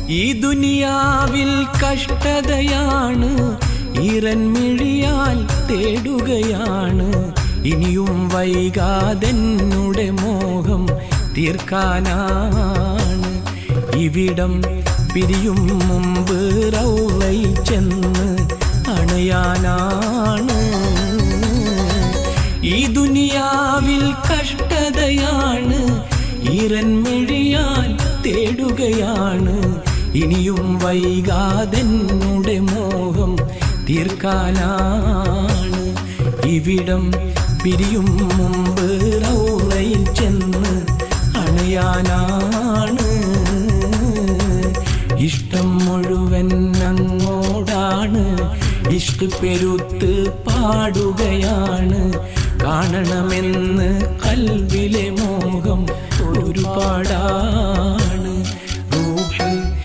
ഈ ദുനിയാവിൽ കഷ്ടതയാണ്, ഈറൻമിഴിയാൽ തേടുകയാണ്. ഇനിയും വൈകാതെന്നുടെ മോഹം തീർക്കാനാണ്. ഇവിടം പിരിയും മുമ്പ് റൗളയിൽ ചെന്ന് അണയാനാണ്. ഈ ദുനിയാവിൽ കഷ്ടതയാണ്, ഈറൻമിഴിയാൽ തേടുകയാണ്. ഇനിയും വൈകാതെന്നുടെ മോഹം തീർക്കാനാണ്. ഇവിടം പിരിയും മുമ്പ് റൗളയിൽ ചെന്ന് അണയാനാണ്. ഇഷ്ടം മുഴുവൻ അങ്ങോടാണ്, ഇഷ്ക് പെരുത്ത് പാടുകയാണ്. കാണണമെന്ന് കൽവിലെ മോഹം ഒരുപാടാണ്.